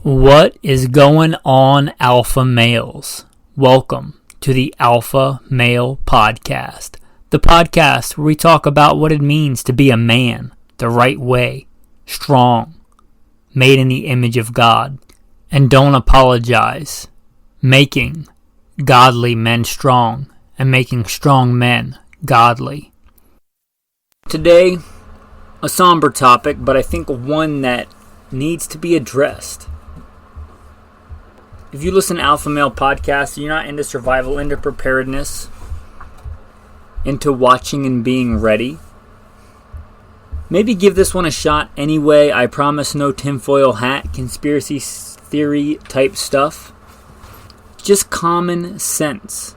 What is going on, alpha males? Welcome to the Alpha Male Podcast, the podcast where we talk about what it means to be a man the right way, strong, made in the image of God, and don't apologize, making godly men strong and making strong men godly. Today, a somber topic, but I think one that needs to be addressed. If you listen to Alpha Male Podcast, you're not into survival, into preparedness, into watching and being ready, maybe give this one a shot anyway. I promise no tinfoil hat, conspiracy theory type stuff. Just common sense.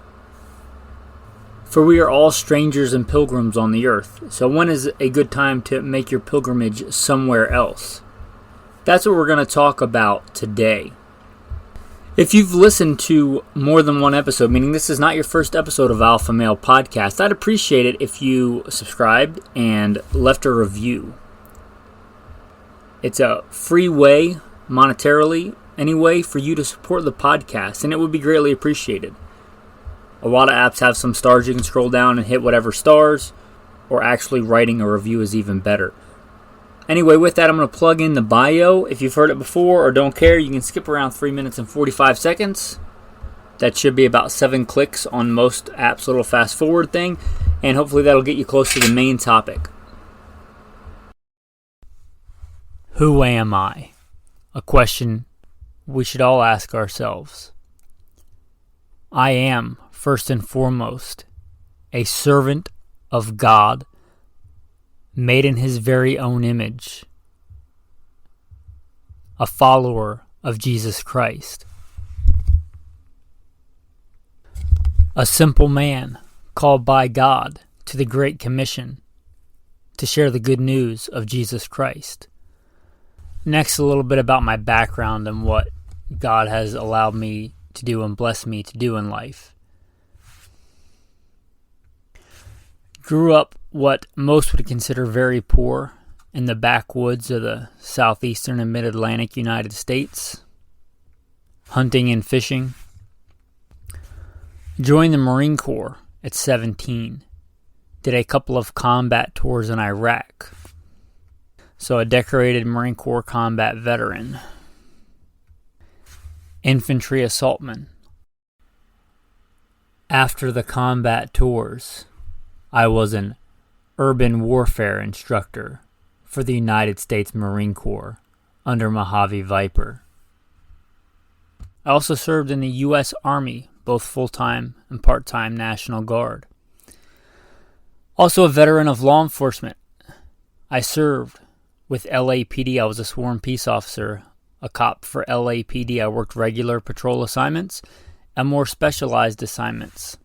For we are all strangers and pilgrims on the earth. So when is a good time to make your pilgrimage somewhere else? That's what we're going to talk about today. If you've listened to more than one episode, meaning this is not your first episode of Alpha Male Podcast, I'd appreciate it if you subscribed and left a review. It's a free way, monetarily anyway, for you to support the podcast, and it would be greatly appreciated. A lot of apps have some stars you can scroll down and hit whatever stars, or actually writing a review is even better. Anyway, with that, I'm going to plug in the bio. If you've heard it before or don't care, you can skip around 3 minutes and 45 seconds. That should be about 7 clicks on most apps' little fast forward thing, and hopefully that'll get you close to the main topic. Who am I? A question we should all ask ourselves. I am, first and foremost, a servant of God, made in His very own image, a follower of Jesus Christ, a simple man called by God to the Great Commission to share the good news of Jesus Christ. Next, a little bit about my background and what God has allowed me to do and blessed me to do in life. Grew up what most would consider very poor in the backwoods of the southeastern and mid-Atlantic United States, hunting and fishing. Joined the Marine Corps at 17. Did a couple of combat tours in Iraq. So a decorated Marine Corps combat veteran. Infantry assaultman. After the combat tours, I was an urban warfare instructor for the United States Marine Corps under Mojave Viper. I also served in the U.S. Army, both full-time and part-time National Guard. Also a veteran of law enforcement. I served with LAPD. I was a sworn peace officer, a cop for LAPD. I worked regular patrol assignments and more specialized assignments.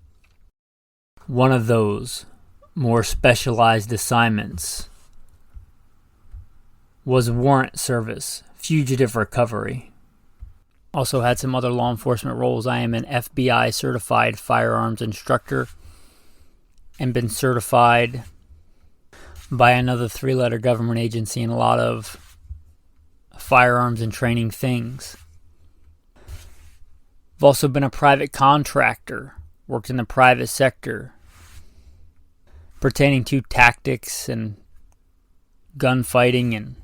One of those more specialized assignments was warrant service, fugitive recovery. Also had some other law enforcement roles. I am an FBI certified firearms instructor and been certified by another 3-letter government agency in a lot of firearms and training things. I've also been a private contractor, worked in the private sector, pertaining to tactics and gunfighting and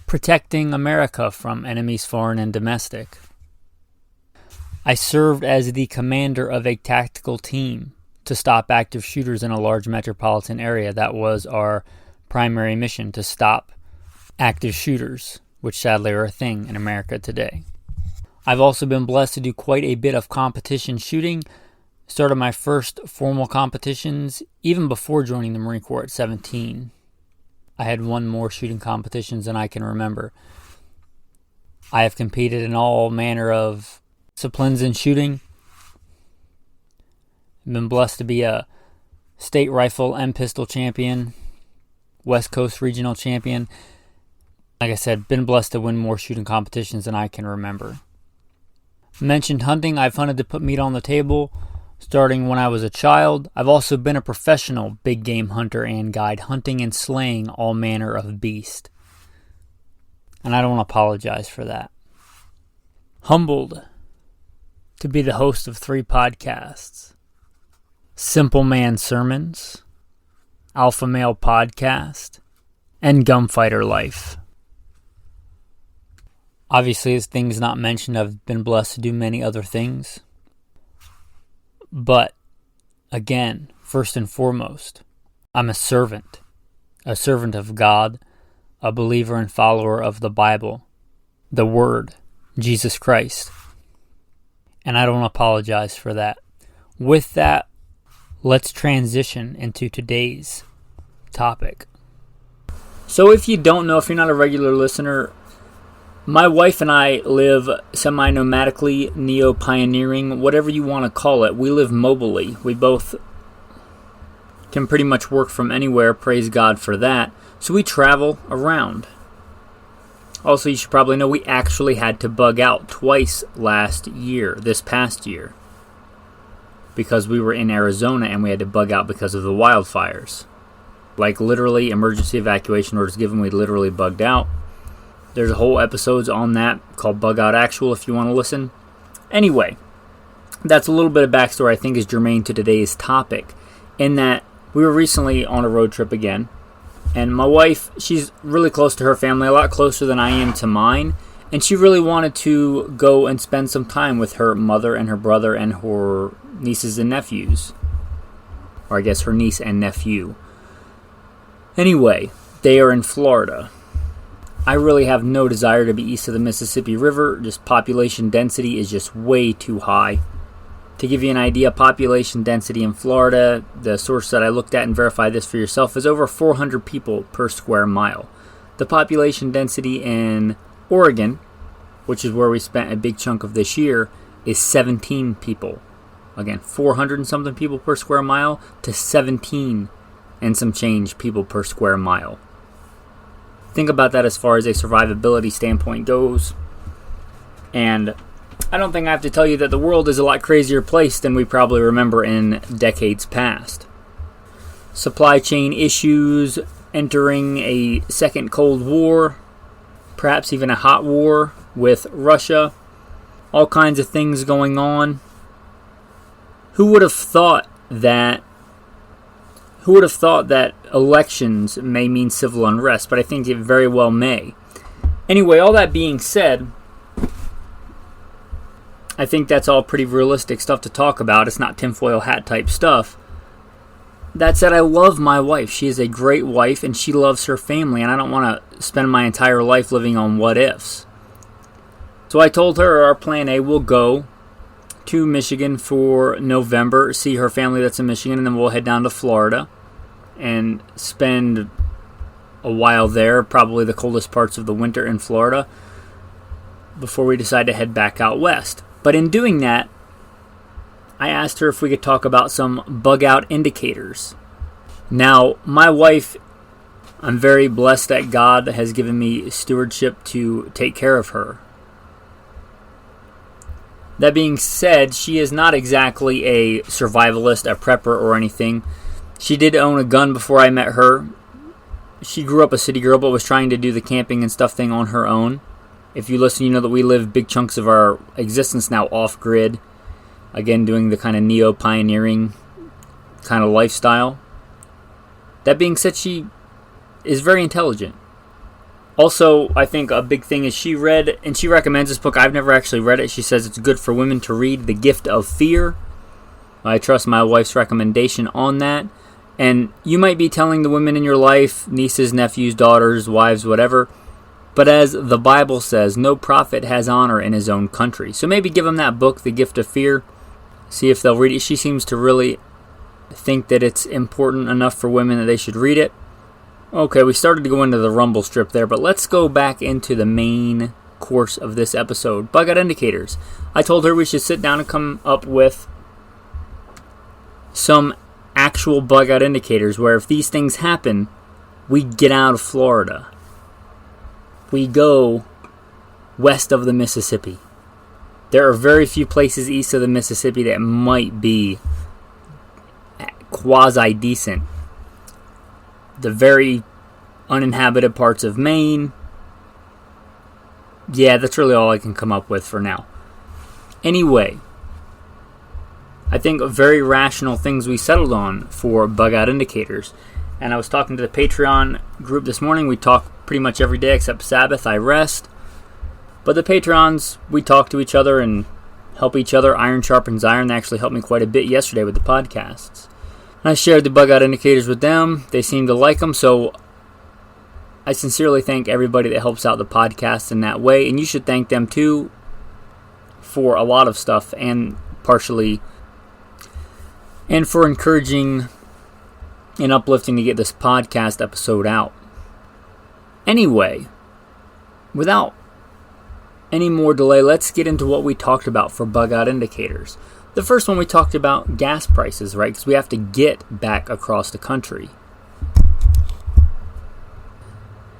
protecting America from enemies foreign and domestic. I served as the commander of a tactical team to stop active shooters in a large metropolitan area. That was our primary mission, to stop active shooters, which sadly are a thing in America today. I've also been blessed to do quite a bit of competition shooting. Started my first formal competitions even before joining the Marine Corps at 17. I had won more shooting competitions than I can remember. I have competed in all manner of disciplines in shooting. I've been blessed to be a state rifle and pistol champion, West Coast regional champion. Like I said, been blessed to win more shooting competitions than I can remember. Mentioned hunting. I've hunted to put meat on the table starting when I was a child. I've also been a professional big game hunter and guide, hunting and slaying all manner of beast. And I don't apologize for that. Humbled to be the host of 3 podcasts: Simple Man Sermons, Alpha Male Podcast, and Gunfighter Life. Obviously, as things not mentioned, I've been blessed to do many other things. But, again, first and foremost, I'm a servant of God, a believer and follower of the Bible, the Word, Jesus Christ. And I don't apologize for that. With that, let's transition into today's topic. So if you don't know, if you're not a regular listener, my wife and I live semi-nomadically, neo-pioneering, whatever you want to call it. We live mobily. We both can pretty much work from anywhere, praise God for that. So we travel around. Also, you should probably know we actually had to bug out twice this past year, because we were in Arizona and we had to bug out because of the wildfires. Like literally emergency evacuation orders given, we literally bugged out. There's a whole episodes on that called Bug Out Actual if you want to listen. Anyway, that's a little bit of backstory I think is germane to today's topic, in that we were recently on a road trip again. And my wife, she's really close to her family, a lot closer than I am to mine. And she really wanted to go and spend some time with her mother and her brother and her nieces and nephews. Or I guess her niece and nephew. Anyway, they are in Florida. I really have no desire to be east of the Mississippi River. Just population density is just way too high. To give you an idea, population density in Florida, the source that I looked at and verified this for yourself, is over 400 people per square mile. The population density in Oregon, which is where we spent a big chunk of this year, is 17 people. Again, 400 and something people per square mile to 17 and some change people per square mile. Think about that as far as a survivability standpoint goes. And I don't think I have to tell you that the world is a lot crazier place than we probably remember in decades past. Supply chain issues, entering a second Cold War, perhaps even a hot war with Russia, all kinds of things going on. Who would have thought that elections may mean civil unrest? But I think it very well may. Anyway, all that being said, I think that's all pretty realistic stuff to talk about. It's not tinfoil hat type stuff. That said, I love my wife. She is a great wife and she loves her family, and I don't want to spend my entire life living on what ifs. So I told her our plan A will go to Michigan for November, see her family that's in Michigan, and then we'll head down to Florida and spend a while there, probably the coldest parts of the winter in Florida, before we decide to head back out west. But in doing that, I asked her if we could talk about some bug out indicators. Now, my wife, I'm very blessed that God has given me stewardship to take care of her. That being said, she is not exactly a survivalist, a prepper, or anything. She did own a gun before I met her. She grew up a city girl, but was trying to do the camping and stuff thing on her own. If you listen, you know that we live big chunks of our existence now off-grid. Again, doing the kind of neo-pioneering kind of lifestyle. That being said, she is very intelligent. Also, I think a big thing is she read, and she recommends this book. I've never actually read it. She says it's good for women to read, The Gift of Fear. I trust my wife's recommendation on that. And you might be telling the women in your life, nieces, nephews, daughters, wives, whatever, but as the Bible says, no prophet has honor in his own country. So maybe give them that book, The Gift of Fear. See if they'll read it. She seems to really think that it's important enough for women that they should read it. Okay, we started to go into the rumble strip there, but let's go back into the main course of this episode. Bug out indicators. I told her we should sit down and come up with some actual bug out indicators where if these things happen, we get out of Florida. We go west of the Mississippi. There are very few places east of the Mississippi that might be quasi-decent. The very uninhabited parts of Maine. Yeah, that's really all I can come up with for now. Anyway, I think very rational things we settled on for bug out indicators. And I was talking to the Patreon group this morning. We talk pretty much every day except Sabbath, I rest. But the Patrons, we talk to each other and help each other. Iron sharpens iron. They actually helped me quite a bit yesterday with the podcasts. I shared the bug out indicators with them. They seem to like them, so I sincerely thank everybody that helps out the podcast in that way. And you should thank them too for a lot of stuff, and partially, and for encouraging and uplifting to get this podcast episode out. Anyway, without any more delay, let's get into what we talked about for bug out indicators. The first one, we talked about gas prices, right? Because we have to get back across the country.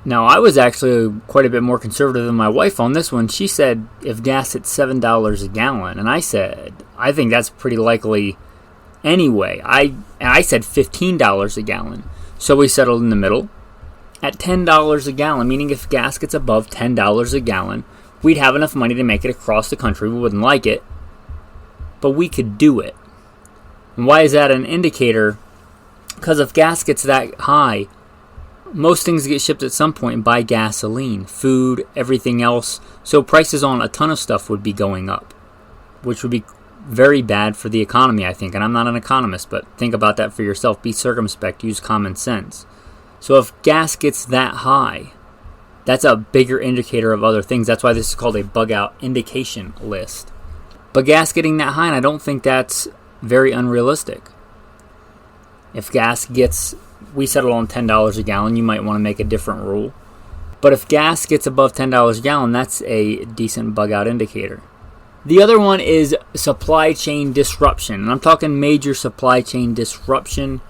Now, I was actually quite a bit more conservative than my wife on this one. She said if gas hits $7 a gallon, and I said I think that's pretty likely anyway. I said $15 a gallon. So we settled in the middle at $10 a gallon, meaning if gas gets above $10 a gallon, we'd have enough money to make it across the country. We wouldn't like it, but we could do it. And why is that an indicator? Because if gas gets that high, most things get shipped at some point by gasoline, food, everything else. So prices on a ton of stuff would be going up, which would be very bad for the economy, I think. And I'm not an economist, but think about that for yourself. Be circumspect. Use common sense. So if gas gets that high, that's a bigger indicator of other things. That's why this is called a bug out indication list. But gas getting that high, and I don't think that's very unrealistic. If gas gets, we settle on $10 a gallon, you might want to make a different rule. But if gas gets above $10 a gallon, that's a decent bug out indicator. The other one is supply chain disruption. And I'm talking major supply chain disruption.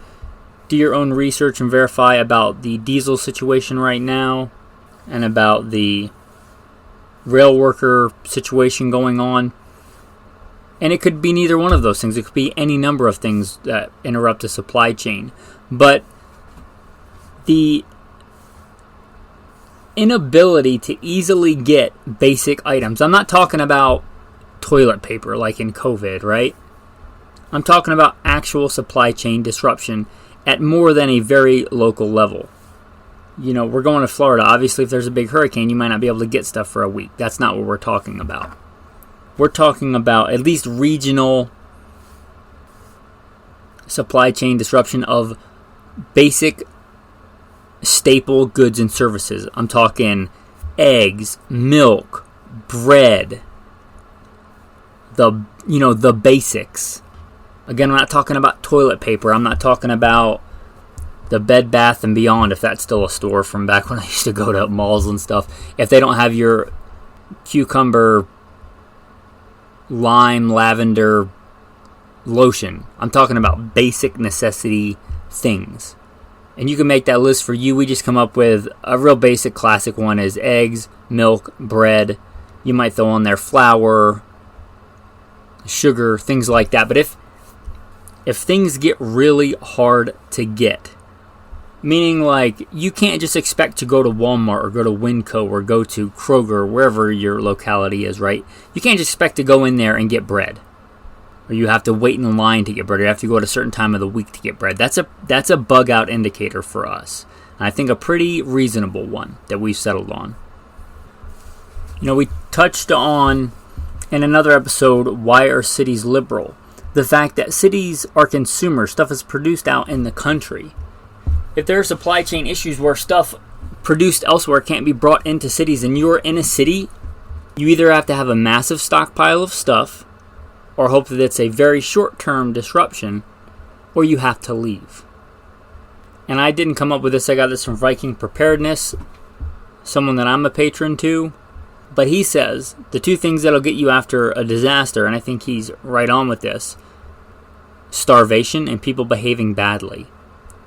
Do your own research and verify about the diesel situation right now and about the rail worker situation going on. And it could be neither one of those things. It could be any number of things that interrupt the supply chain. But the inability to easily get basic items. I'm not talking about toilet paper like in COVID, right? I'm talking about actual supply chain disruption at more than a very local level. You know, we're going to Florida. Obviously, if there's a big hurricane, you might not be able to get stuff for a week. That's not what we're talking about. We're talking about at least regional supply chain disruption of basic staple goods and services. I'm talking eggs, milk, bread, the basics. Again, I'm not talking about toilet paper. I'm not talking about the Bed Bath & Beyond, if that's still a store from back when I used to go to malls and stuff. If they don't have your cucumber, lime, lavender lotion. I'm talking about basic necessity things. And you can make that list for you. We just come up with a real basic classic one is eggs, milk, bread. You might throw on there flour, sugar, things like that. But if things get really hard to get, meaning like you can't just expect to go to Walmart or go to Winco or go to Kroger, wherever your locality is, right? You can't just expect to go in there and get bread. Or you have to wait in line to get bread. Or you have to go at a certain time of the week to get bread. That's a bug out indicator for us. And I think a pretty reasonable one that we've settled on. You know, we touched on in another episode, why are cities liberal? The fact that cities are consumers. Stuff is produced out in the country. If there are supply chain issues where stuff produced elsewhere can't be brought into cities and you're in a city, you either have to have a massive stockpile of stuff or hope that it's a very short-term disruption, or you have to leave. And I didn't come up with this. I got this from Viking Preparedness, someone that I'm a patron to. But he says the two things that'll get you after a disaster, and I think he's right on with this, starvation and people behaving badly.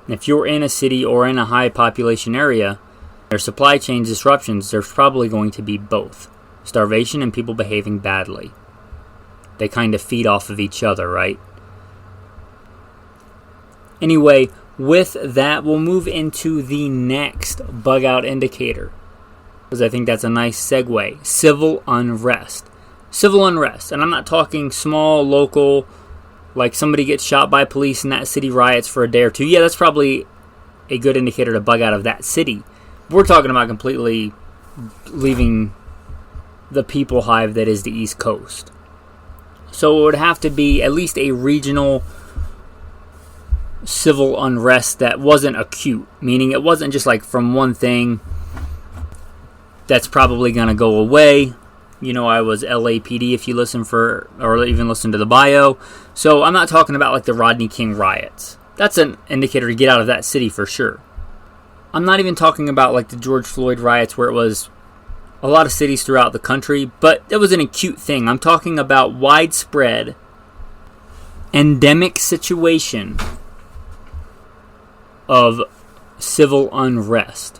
And if you're in a city or in a high population area, there's supply chain disruptions, there's probably going to be both. Starvation and people behaving badly. They kind of feed off of each other, right? Anyway, with that, we'll move into the next bug out indicator, because I think that's a nice segue. Civil unrest. Civil unrest, and I'm not talking small, local, like somebody gets shot by police and that city riots for a day or two. Yeah, that's probably a good indicator to bug out of that city. We're talking about completely leaving the people hive that is the East Coast. So it would have to be at least a regional civil unrest that wasn't acute, meaning it wasn't just like from one thing that's probably going to go away. You know, I was LAPD if you listen or even listen to the bio. So I'm not talking about like the Rodney King riots. That's an indicator to get out of that city for sure. I'm not even talking about like the George Floyd riots where it was a lot of cities throughout the country, but it was an acute thing. I'm talking about widespread, endemic situation of civil unrest.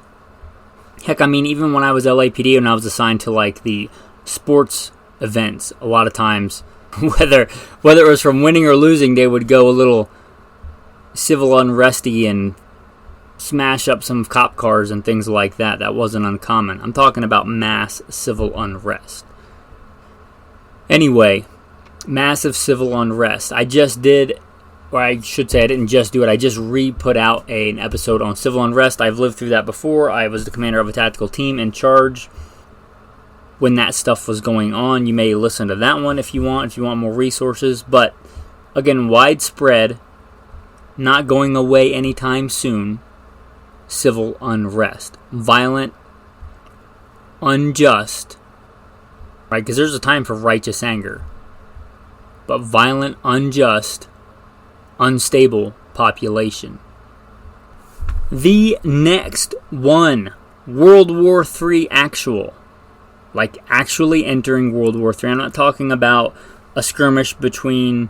Heck, I mean, even when I was LAPD and I was assigned to like the sports events, a lot of times, whether it was from winning or losing, they would go a little civil unresty and smash up some cop cars and things like that. That wasn't uncommon. I'm talking about mass civil unrest. Anyway, massive civil unrest. I just did, or I should say I didn't just do it, I just re-put out an episode on civil unrest. I've lived through that before. I was the commander of a tactical team in charge when that stuff was going on. You may listen to that one if you want more resources. But again, widespread, not going away anytime soon, civil unrest. Violent, unjust, right? Because there's a time for righteous anger. But violent, unjust, unstable population. The next one, World War III actual. Like actually entering World War III. I'm not talking about a skirmish between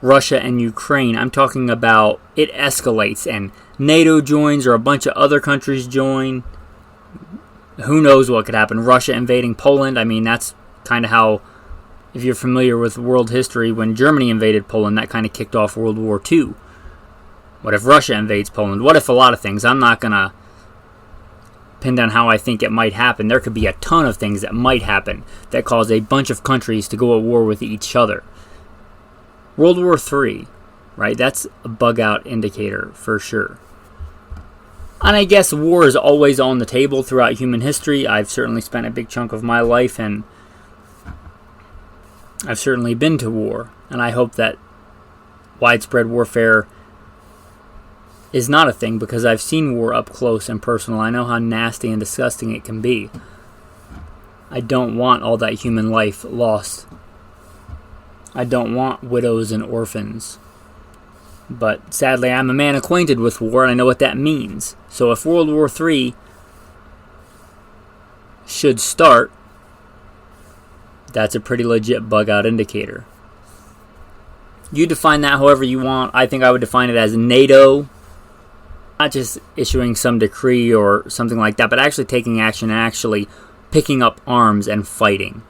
Russia and Ukraine. I'm talking about it escalates and NATO joins or a bunch of other countries join. Who knows what could happen? Russia invading Poland. I mean, that's kind of how, if you're familiar with world history, when Germany invaded Poland, that kind of kicked off World War II. What if Russia invades Poland? What if a lot of things? I'm not going to pin down how I think it might happen. There could be a ton of things that might happen that cause a bunch of countries to go at war with each other. World War III, right? That's a bug out indicator for sure. And I guess war is always on the table throughout human history. I've certainly spent a big chunk of my life and I've certainly been to war. And I hope that widespread warfare is not a thing because I've seen war up close and personal. I know how nasty and disgusting it can be. I don't want all that human life lost. I don't want widows and orphans. But sadly, I'm a man acquainted with war, and I know what that means. So if World War III should start, that's a pretty legit bug-out indicator. You define that however you want. I think I would define it as NATO, not just issuing some decree or something like that, but actually taking action and actually picking up arms and fighting.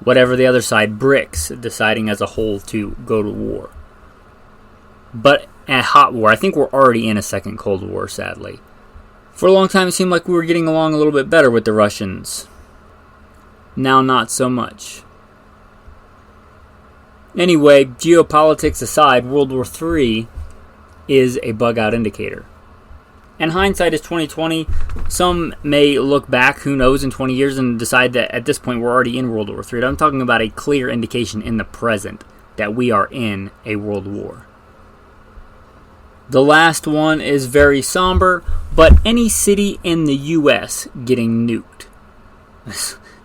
Whatever the other side bricks, deciding as a whole to go to war. But a hot war. I think we're already in a second Cold War, sadly. For a long time, it seemed like we were getting along a little bit better with the Russians. Now, not so much. Anyway, geopolitics aside, World War III is a bug-out indicator. And hindsight is 2020. Some may look back, who knows, in 20 years and decide that at this point we're already in World War III. I'm talking about a clear indication in the present that we are in a world war. The last one is very somber, but any city in the U.S. getting nuked.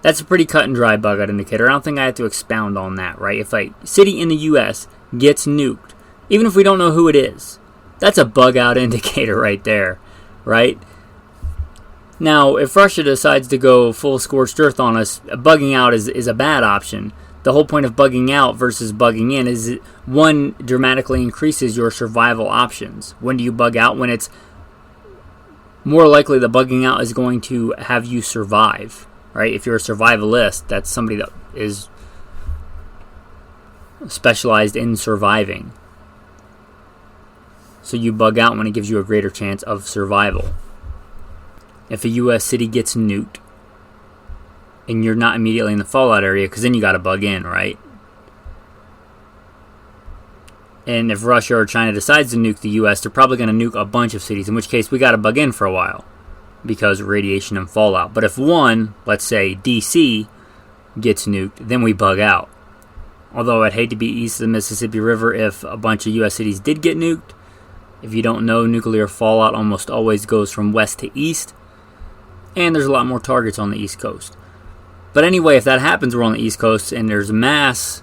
That's a pretty cut and dry bug-out indicator. I don't think I have to expound on that, right? If a city in the U.S. gets nuked, even if we don't know who it is, that's a bug-out indicator right there, right? Now, if Russia decides to go full scorched earth on us, bugging out is a bad option. The whole point of bugging out versus bugging in is one dramatically increases your survival options. When do you bug out? When it's more likely the bugging out is going to have you survive, right? If you're a survivalist, that's somebody that is specialized in surviving. So you bug out when it gives you a greater chance of survival. If a U.S. city gets nuked, and you're not immediately in the fallout area, because then you got to bug in, right? And if Russia or China decides to nuke the U.S., they're probably going to nuke a bunch of cities, in which case we got to bug in for a while because of radiation and fallout. But if one, let's say D.C., gets nuked, then we bug out. Although I'd hate to be east of the Mississippi River if a bunch of U.S. cities did get nuked. If you don't know, nuclear fallout almost always goes from west to east, and there's a lot more targets on the East Coast. But anyway, if that happens, we're on the East Coast, and there's mass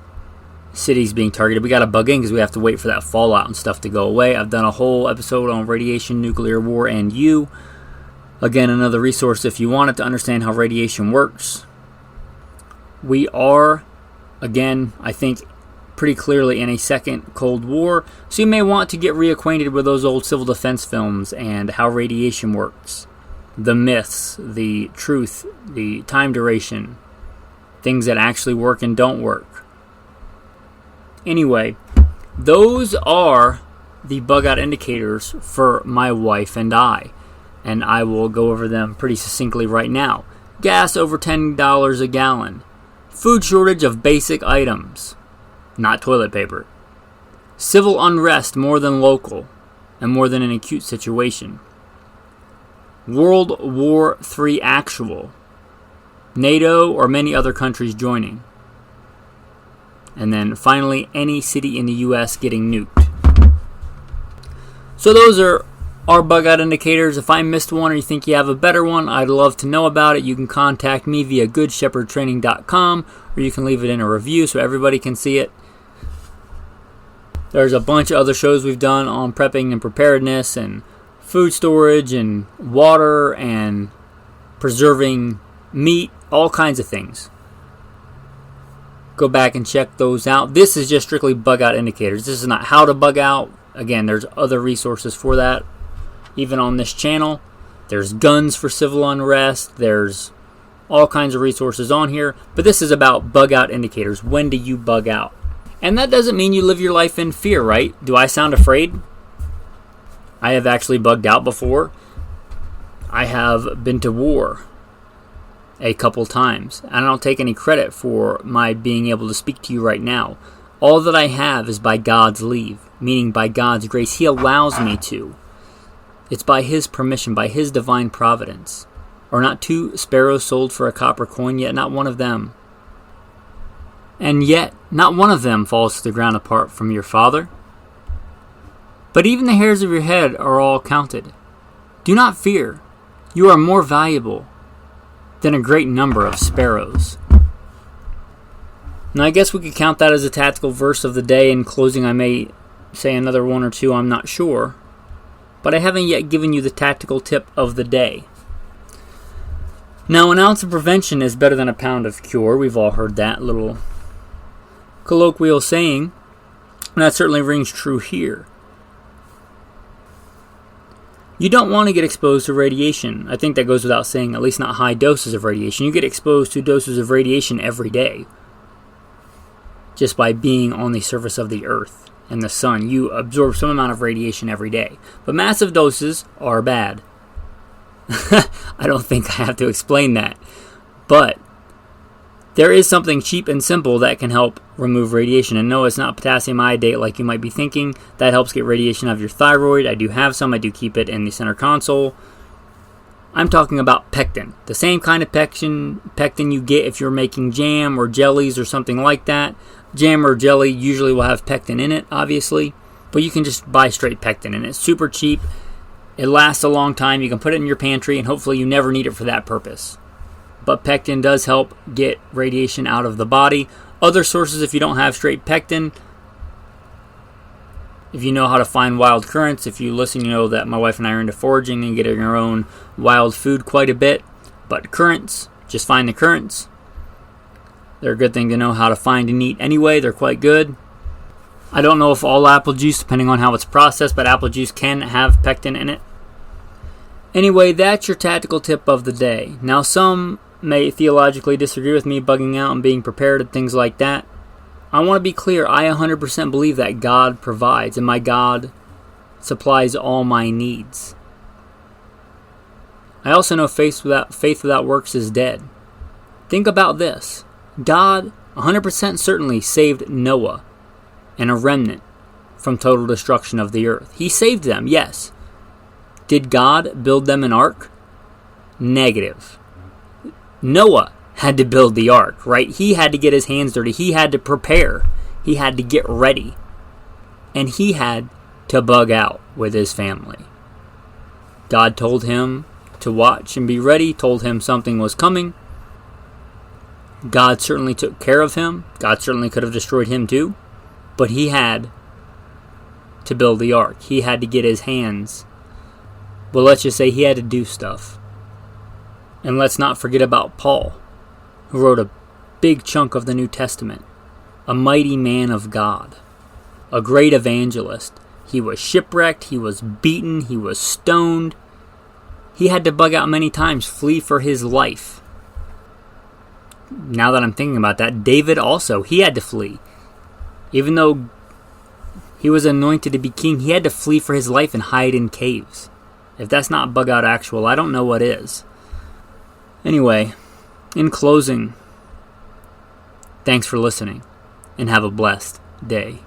cities being targeted, we got to bug in because we have to wait for that fallout and stuff to go away. I've done a whole episode on radiation, nuclear war, and you. Again, another resource if you wanted to understand how radiation works. We are, again, I think pretty clearly in a second Cold War, so you may want to get reacquainted with those old civil defense films and how radiation works. The myths, the truth, the time duration, things that actually work and don't work. Anyway, those are the bug out indicators for my wife and I will go over them pretty succinctly right now. Gas over $10 a gallon. Food shortage of basic items, not toilet paper. Civil unrest more than local, and more than an acute situation. World War III actual. NATO or many other countries joining. And then finally, any city in the U.S. getting nuked. So those are our bug out indicators. If I missed one or you think you have a better one, I'd love to know about it. You can contact me via goodshepherdtraining.com, or you can leave it in a review so everybody can see it. There's a bunch of other shows we've done on prepping and preparedness and food storage and water and preserving meat, all kinds of things. Go back and check those out. This is just strictly bug out indicators. This is not how to bug out. Again, there's other resources for that. Even on this channel, there's guns for civil unrest. There's all kinds of resources on here. But this is about bug out indicators. When do you bug out? And that doesn't mean you live your life in fear, right? Do I sound afraid? I have actually bugged out before. I have been to war a couple times. I don't take any credit for my being able to speak to you right now. All that I have is by God's leave, meaning by God's grace. He allows me to. It's by His permission, by His divine providence. Are not 2 sparrows sold for a copper coin, yet not one of them? And yet, not one of them falls to the ground apart from your Father. But even the hairs of your head are all counted. Do not fear. You are more valuable than a great number of sparrows. Now, I guess we could count that as a tactical verse of the day. In closing, I may say another one or two, I'm not sure. But I haven't yet given you the tactical tip of the day. Now, an ounce of prevention is better than a pound of cure. We've all heard that little colloquial saying. And that certainly rings true here. You don't want to get exposed to radiation. I think that goes without saying, at least not high doses of radiation. You get exposed to doses of radiation every day. Just by being on the surface of the earth and the sun. You absorb some amount of radiation every day. But massive doses are bad. I don't think I have to explain that. But there is something cheap and simple that can help remove radiation. And no, it's not potassium iodate like you might be thinking. That helps get radiation out of your thyroid. I do have some. I do keep it in the center console. I'm talking about pectin. The same kind of pectin you get if you're making jam or jellies or something like that. Jam or jelly usually will have pectin in it, obviously. But you can just buy straight pectin. And it's super cheap. It lasts a long time. You can put it in your pantry and hopefully you never need it for that purpose. But pectin does help get radiation out of the body. Other sources, if you don't have straight pectin, if you know how to find wild currants, if you listen, you know that my wife and I are into foraging and getting our own wild food quite a bit. But currants, just find the currants. They're a good thing to know how to find and eat anyway. They're quite good. I don't know if all apple juice, depending on how it's processed, but apple juice can have pectin in it. Anyway, that's your tactical tip of the day. Now, some may theologically disagree with me, bugging out and being prepared and things like that. I want to be clear, I 100% believe that God provides, and my God supplies all my needs. I also know faith without works is dead. Think about this. God 100% certainly saved Noah and a remnant from total destruction of the earth. He saved them, yes. Did God build them an ark? Negative. Noah had to build the ark, right? He had to get his hands dirty. He had to prepare. He had to get ready. And he had to bug out with his family. God told him to watch and be ready, told him something was coming. God certainly took care of him. God certainly could have destroyed him too. But he had to build the ark. He had to get his hands. Well, let's just say he had to do stuff. And let's not forget about Paul, who wrote a big chunk of the New Testament. A mighty man of God. A great evangelist. He was shipwrecked. He was beaten. He was stoned. He had to bug out many times, flee for his life. Now that I'm thinking about that, David also, he had to flee. Even though he was anointed to be king, he had to flee for his life and hide in caves. If that's not bug out actual, I don't know what is. Anyway, in closing, thanks for listening and have a blessed day.